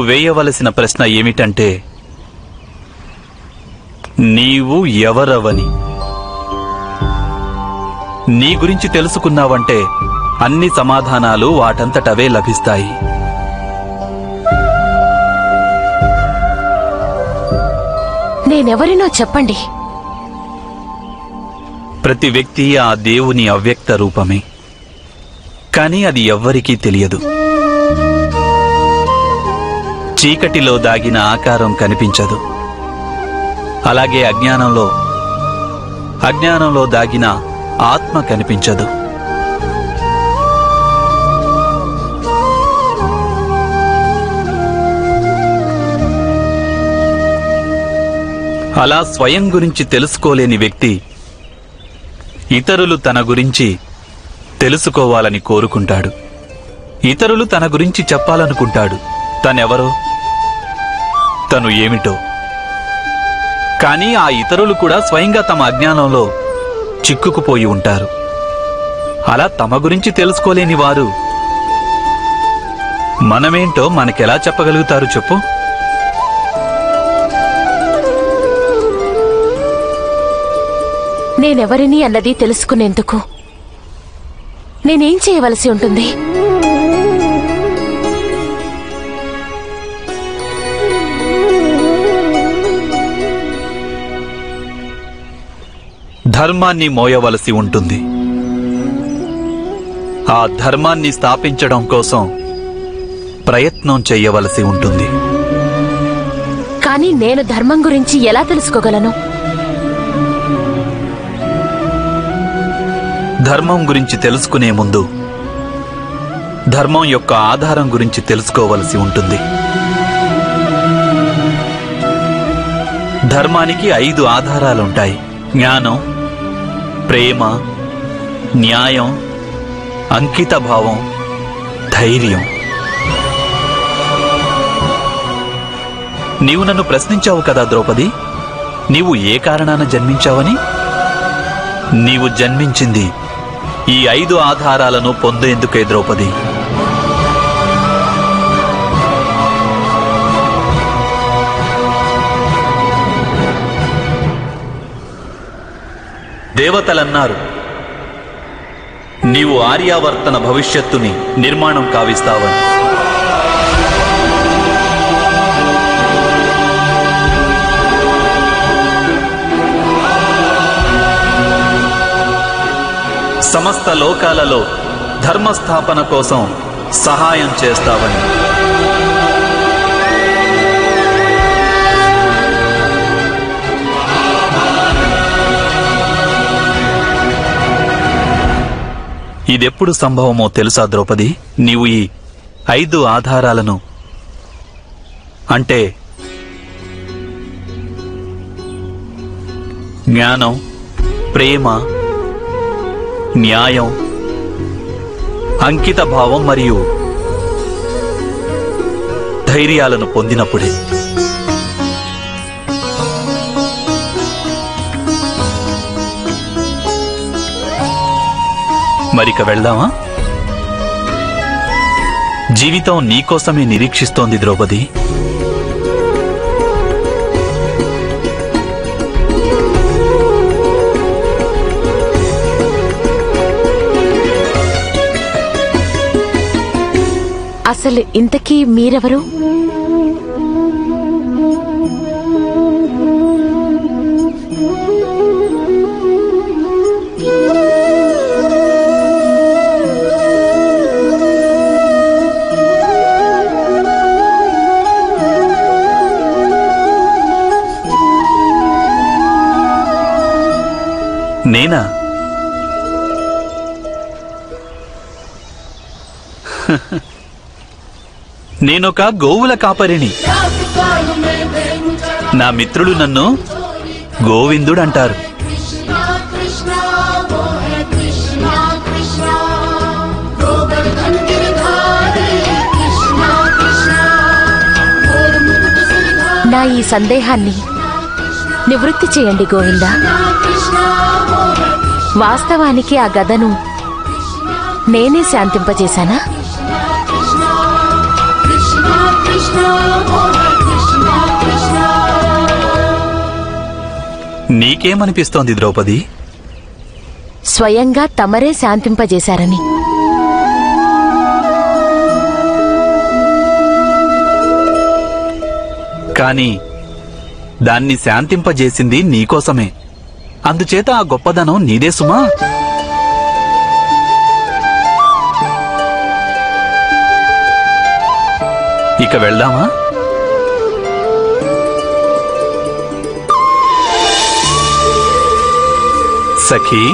వేయవలసిన ప్రశ్న ఏమిటంటే, నీవు ఎవరవని. నీ గురించి తెలుసుకున్నావంటే అన్ని సమాధానాలు వాటంతటవే లభిస్తాయి. నేనెవరినో చెప్పండి. ప్రతి వ్యక్తి ఆ దేవుని అవ్యక్త రూపమే, కానీ అది ఎవ్వరికీ తెలియదు. చీకటిలో దాగిన ఆకారం కనిపించదు. అలాగే అజ్ఞానంలో దాగిన ఆత్మ కనిపించదు. అలా స్వయం గురించి తెలుసుకోలేని వ్యక్తి ఇతరులు తన గురించి తెలుసుకోవాలని కోరుకుంటాడు. ఇతరులు తన గురించి చెప్పాలనుకుంటాడు. తనెవరో, తను ఏమిటో. కానీ ఆ ఇతరులు కూడా స్వయంగా తమ అజ్ఞానంలో చిక్కుకుపోయి ఉంటారు. అలా తమ గురించి తెలుసుకోలేని వారు మనమేంటో మనకెలా చెప్పగలుగుతారు చెప్పు? నేనెవరిని అన్నది తెలుసుకునేందుకు నేనేం చేయవలసి ఉంటుంది? ధర్మాన్ని మోయవలసి ఉంటుంది. ఆ ధర్మాన్ని స్థాపించడం కోసం ప్రయత్నం చేయవలసి ఉంటుంది. కానీ నేను ధర్మం గురించి ఎలా తెలుసుకోగలను? ధర్మం గురించి తెలుసుకునే ముందు ధర్మం యొక్క ఆధారం గురించి తెలుసుకోవలసి ఉంటుంది. ధర్మానికి 5 ఆధారాలుంటాయి: జ్ఞానం, ప్రేమ, న్యాయం, అంకితభావం, ధైర్యం. నీవు నన్ను ప్రశ్నించావు కదా ద్రౌపది, నీవు ఏ కారణాన జన్మించావని? నీవు జన్మించింది ఈ 5 ఆధారాలను పొందేందుకే ద్రౌపది. దేవతలన్నారు, నీవు ఆర్యావర్తన భవిష్యత్తుని నిర్మాణం కావిస్తావని. సమస్త లోకాలలో ధర్మస్థాపన కోసం సహాయం చేస్తావని. ఇదెప్పుడు సంభవమో తెలుసా ద్రౌపది? నీవు ఈ 5 ఆధారాలను, అంటే జ్ఞానం, ప్రేమ, న్యాయం, అంకిత భావం మరియు ధైర్యాలను పొందినప్పుడే. మరిక వెళ్దామా? జీవితం నీకోసమే నిరీక్షిస్తోంది ద్రౌపది. అసలు ఇంతకీ మీరెవరు? నేనా? నేనొక గోవుల కాపరిని. నా మిత్రులు నన్ను గోవిందుడంటారు. నా ఈ సందేహాన్ని నివృత్తి చేయండి గోవిందా. వాస్తవానికి ఆ గదను నేనే శాంతింపజేశానా? నీకేమనిపిస్తోంది ద్రౌపది? స్వయంగా తమరే శాంతింపజేశారని. కాని దాన్ని శాంతింపజేసింది నీకోసమే. అందుచేత ఆ గొప్పదనం నీదే సుమా. ఇక వెళ్దామా? సఖీ,